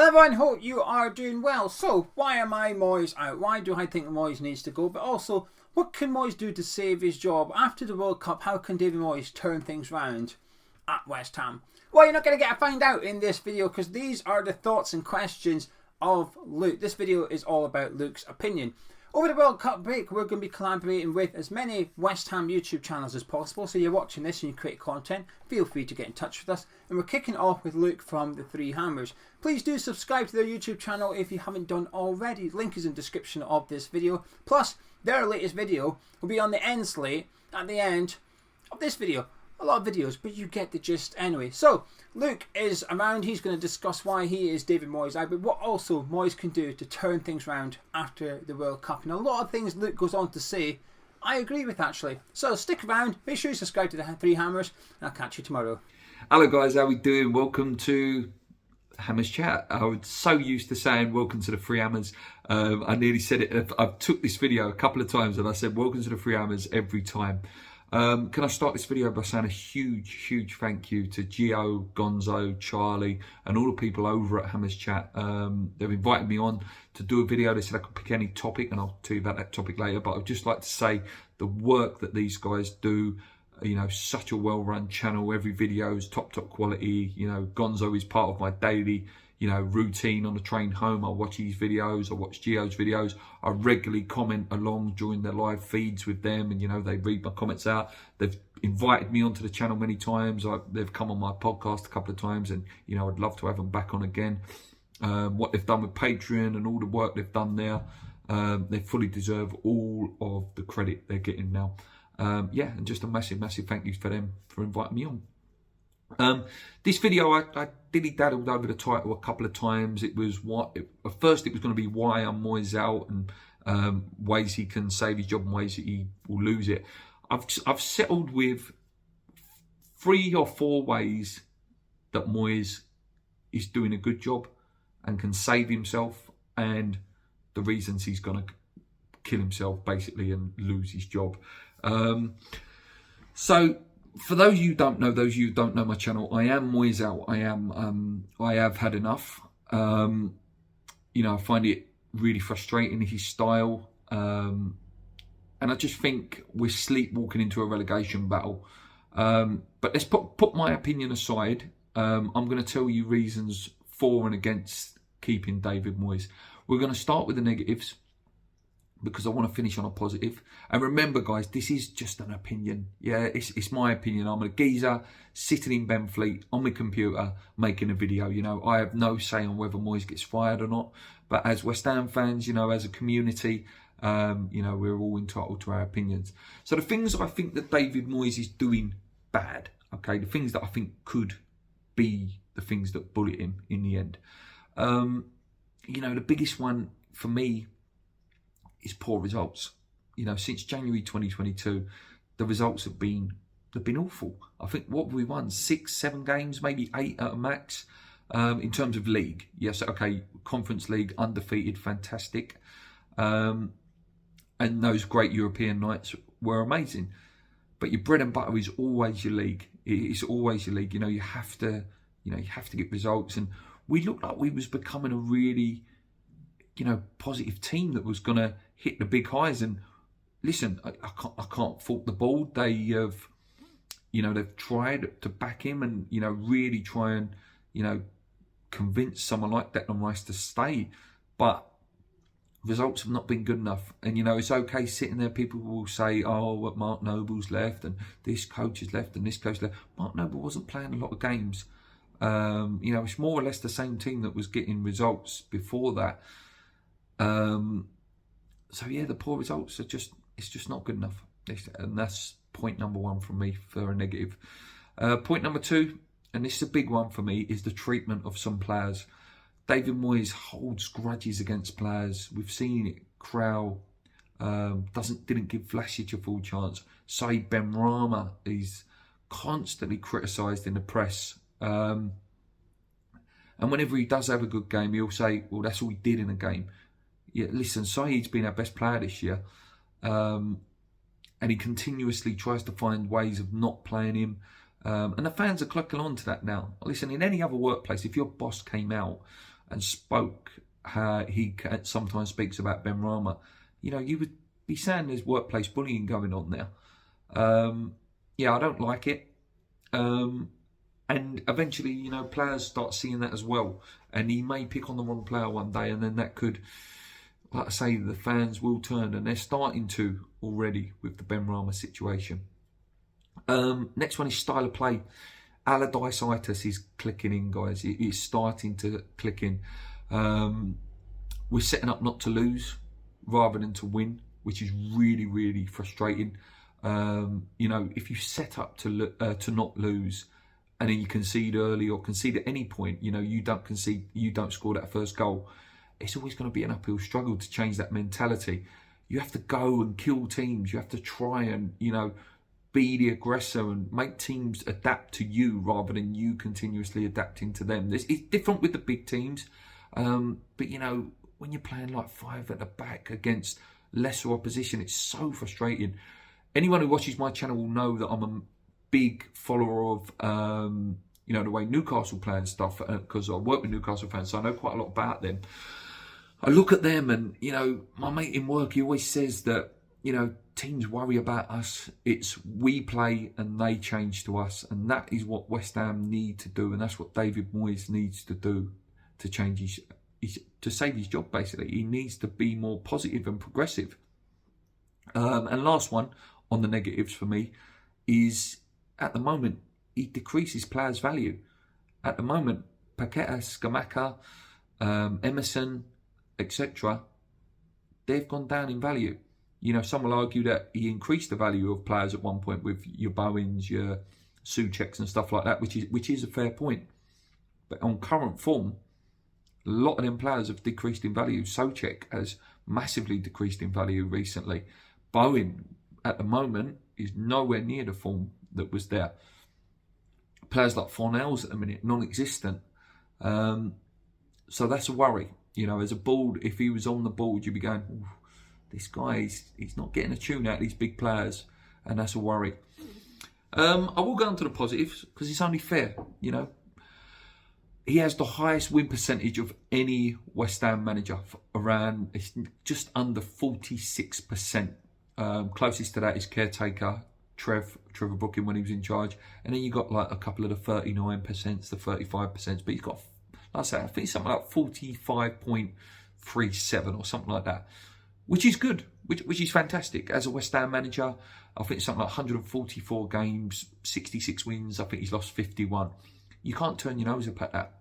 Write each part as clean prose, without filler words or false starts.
everyone, hope you are doing well. So, why am I Moyes out? Why do I think Moyes needs to go? But also, what can Moyes do to save his job? After the World Cup, how can David Moyes turn things round at West Ham? Well, you're not going to get to find out in this video because these are the thoughts and questions of Luke. This video is all about Luke's opinion. Over the World Cup break, we're going to be collaborating with as many West Ham YouTube channels as possible. So you're watching this and you create content, feel free to get in touch with us. And we're kicking off with Luke from the Three Hammers. Please do subscribe to their YouTube channel if you haven't done already. Link is in the description of this video. Plus, their latest video will be on the end slate at the end of this video. A lot of videos, but you get the gist anyway. So, Luke is around. He's going to discuss why he is David Moyes out, but what also Moyes can do to turn things around after the World Cup. And a lot of things Luke goes on to say, I agree with actually. So, stick around. Make sure you subscribe to the Three Hammers, and I'll catch you tomorrow. Hello guys, how we doing? Welcome to Hammers Chat. I was so used to saying welcome to the Three Hammers. I nearly said it. I've took this video a couple of times and I said welcome to the Three Hammers every time. Can I start this video by saying a huge thank you to Gio, Gonzo, Charlie and all the people over at Hammers Chat. They've invited me on to do a video. They said I could pick any topic and I'll tell you about that topic later, but I'd just like to say the work that these guys do, you know, such a well-run channel. Every video is top quality. You know, Gonzo is part of my daily, you know, routine on the train home. I watch his videos, I watch Gio's videos. I regularly comment along during their live feeds with them, and you know, they read my comments out. They've invited me onto the channel many times. They've come on my podcast a couple of times, and you know, I'd love to have them back on again. What they've done with Patreon and all the work they've done there, they fully deserve all of the credit they're getting now. Yeah, and just a massive thank you for them for inviting me on. This video, I dilly-daddled over the title a couple of times. It was at first it was going to be why I'm Moyes out and ways he can save his job and ways that he will lose it. I've settled with 3 or 4 ways that Moyes is doing a good job and can save himself, and the reasons he's going to kill himself basically and lose his job. So for those of you who don't know, my channel, I am Moyes out. I have had enough. You know, I find it really frustrating, his style. And I just think we're sleepwalking into a relegation battle. But let's put my opinion aside. I'm going to tell you reasons for and against keeping David Moyes. We're going to start with the negatives, because I want to finish on a positive. And remember guys, this is just an opinion. Yeah, it's my opinion. I'm a geezer sitting in Benfleet on my computer making a video. You know, I have no say on whether Moyes gets fired or not. But as West Ham fans, you know, as a community, you know, we're all entitled to our opinions. So the things I think that David Moyes is doing bad, okay, the things that I think could be the things that bullet him in the end. You know, the biggest one for me is poor results. You know, since January 2022, the results have been awful. I think what have we won? 6, 7 games, maybe 8 at a max. In terms of league, yes, okay, Conference League undefeated, fantastic, and those great European nights were amazing. But your bread and butter is always your league. It's always your league. You know, you have to get results, and we looked like we was becoming a really, you know, positive team that was going to hit the big highs. And listen, I can't fault the board. They have, you know, they've tried to back him and, you know, really try and, you know, convince someone like Declan Rice to stay. But results have not been good enough. And, you know, it's okay sitting there. People will say, oh, Mark Noble's left and this coach has left and this coach left. Mark Noble wasn't playing a lot of games. You know, it's more or less the same team that was getting results before that. So yeah, the poor results are it's just not good enough. And that's point number 1 from me for a negative. Point number 2, and this is a big one for me, is the treatment of some players. David Moyes holds grudges against players. We've seen it. Crowell didn't give Vlasic a full chance. Said Benrahma is constantly criticised in the press. And whenever he does have a good game, he'll say, well, that's all he did in a game. Yeah, listen, Said's been our best player this year. And he continuously tries to find ways of not playing him. And the fans are clicking on to that now. Listen, in any other workplace, if your boss came out and spoke how he sometimes speaks about Benrahma, you would be saying there's workplace bullying going on there. Yeah, I don't like it. And eventually, players start seeing that as well. And he may pick on the wrong player one day, and then that could, like I say, the fans will turn, and they're starting to already with the Benrahma situation. Next one is style of play. Allardyce-itis is clicking in, guys. It is starting to click in. We're setting up not to lose rather than to win, which is really, really frustrating. If you set up to not lose, and then you concede early or concede at any point, you don't concede, you don't score that first goal, it's always going to be an uphill struggle to change that mentality. You have to go and kill teams. You have to try and, be the aggressor and make teams adapt to you rather than you continuously adapting to them. It's different with the big teams, but when you're playing like 5 at the back against lesser opposition, it's so frustrating. Anyone who watches my channel will know that I'm a big follower of, the way Newcastle play and stuff, because I work with Newcastle fans, so I know quite a lot about them. I look at them and, my mate in work, he always says that, teams worry about us. It's we play and they change to us. And that is what West Ham need to do. And that's what David Moyes needs to do to change to save his job, basically. He needs to be more positive and progressive. And last one on the negatives for me is, at the moment, he decreases players' value. At the moment, Paqueta, Scamacca, Emerson, etc., they've gone down in value. Some will argue that he increased the value of players at one point with your Bowens, your Součeks and stuff like that, which is a fair point. But on current form, a lot of them players have decreased in value. Souček has massively decreased in value recently. Bowen, at the moment, is nowhere near the form that was there. Players like Fornells at the minute, non-existent. So that's a worry. As a board, if he was on the board, you'd be going, this guy, he's not getting a tune out of these big players, and that's a worry. I will go on to the positives, because it's only fair, He has the highest win percentage of any West Ham manager, around, it's just under 46%. Closest to that is caretaker, Trevor Booking when he was in charge. And then you got like a couple of the 39%, the 35%, but he's got, like I say, I think it's something like 45.37 or something like that. Which is good, which is fantastic. As a West Ham manager, I think it's something like 144 games, 66 wins. I think he's lost 51. You can't turn your nose up at that.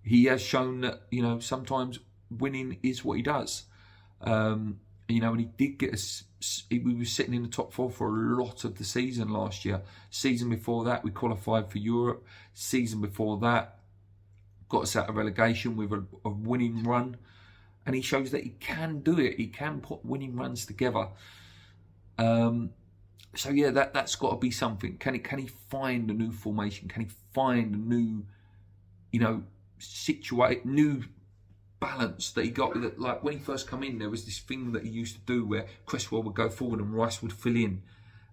He has shown that, sometimes winning is what he does. And he did get us. We were sitting in the top 4 for a lot of the season last year. Season before that, we qualified for Europe. Season before that, got us out of relegation with a winning run. And he shows that he can do it. He can put winning runs together. So yeah, that's got to be something. Can he find a new formation? Can he find a new, new balance that he got? Like when he first come in, there was this thing that he used to do where Cresswell would go forward and Rice would fill in,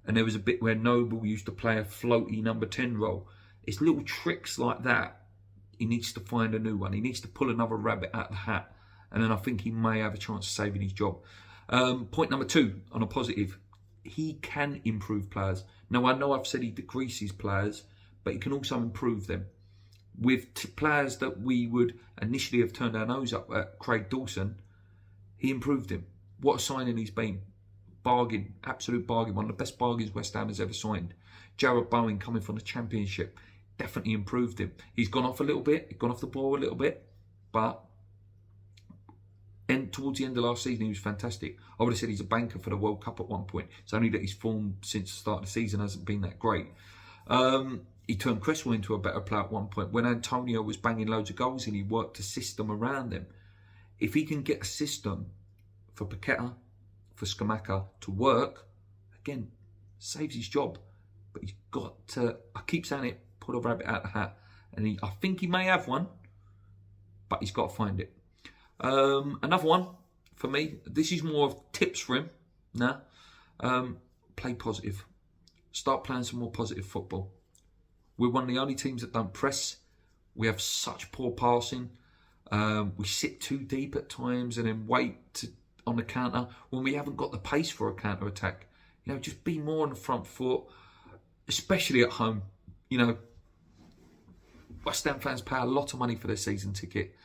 and there was a bit where Noble used to play a floaty number 10 role. It's little tricks like that. He needs to find a new one. He needs to pull another rabbit out of the hat. And then I think he may have a chance of saving his job. Point number 2 on a positive. He can improve players. Now, I know I've said he decreases players, but he can also improve them. With players that we would initially have turned our nose up at, Craig Dawson, he improved him. What a signing he's been. Bargain, absolute bargain. One of the best bargains West Ham has ever signed. Jarrod Bowen coming from the Championship, definitely improved him. He's gone off a little bit, he's gone off the ball a little bit, but towards the end of last season, he was fantastic. I would have said he's a banker for the World Cup at one point. It's only that his form since the start of the season hasn't been that great. He turned Cresswell into a better player at one point. When Antonio was banging loads of goals in, he worked a system around him. If he can get a system for Paqueta, for Scamacca to work, again, saves his job. But he's got to, I keep saying it, pull a rabbit out of the hat. And I think he may have one, but he's got to find it. Another one for me, this is more of tips for him now. Play positive. Start playing some more positive football. We're one of the only teams that don't press. We have such poor passing. We sit too deep at times and then wait on the counter when we haven't got the pace for a counter attack. You know, just be more on the front foot, especially at home. You know, West Ham fans pay a lot of money for their season ticket.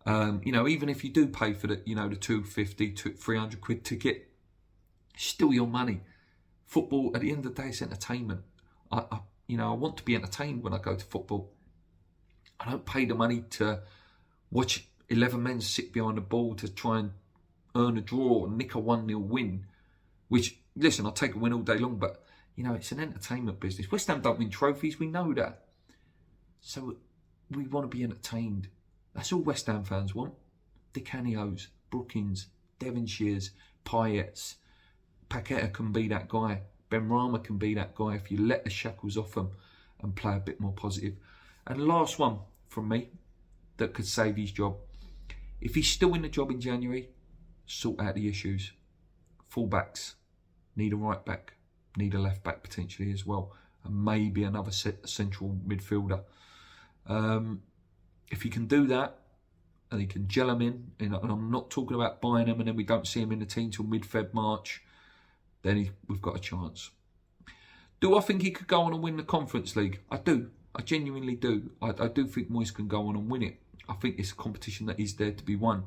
You know, even if you do pay for the, you know, the 250, 300 quid ticket, still your money. Football, at the end of the day, is entertainment. You know, I want to be entertained when I go to football. I don't pay the money to watch 11 men sit behind the ball to try and earn a draw and nick a 1-0 win. Which, listen, I'll take a win all day long, but, you know, it's an entertainment business. West Ham don't win trophies, we know that. So we want to be entertained. That's all West Ham fans want. Di Canios, Brookings, Devonshires, Payets. Paqueta can be that guy. Benrahma can be that guy if you let the shackles off them and play a bit more positive. And the last one from me that could save his job. If he's still in the job in January, sort out the issues. Fullbacks, need a right back, need a left back potentially as well, and maybe another central midfielder. If he can do that, and he can gel them in, and I'm not talking about buying them and then we don't see him in the team till mid-Feb, March, then we've got a chance. Do I think he could go on and win the Conference League? I do. I genuinely do. I do think Moyes can go on and win it. I think it's a competition that is there to be won.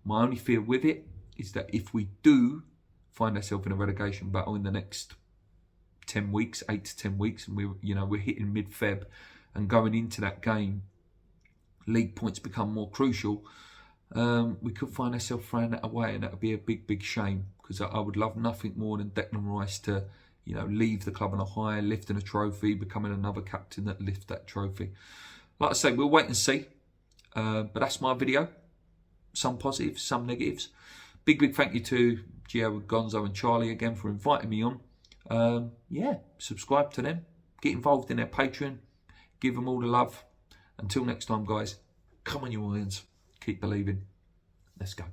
My only fear with it is that if we do find ourselves in a relegation battle in the next 10 weeks, 8 to 10 weeks, and we're hitting mid-Feb and going into that game, league points become more crucial, we could find ourselves throwing that away, and that would be a big, big shame, because I would love nothing more than Declan Rice to, you know, leave the club on a high, lifting a trophy, becoming another captain that lifts that trophy. Like I say, we'll wait and see. But that's my video. Some positives, some negatives. Big, big thank you to Gio, Gonzo and Charlie again for inviting me on. Yeah, subscribe to them. Get involved in their Patreon. Give them all the love. Until next time, guys, come on you Lions. Keep believing. Let's go.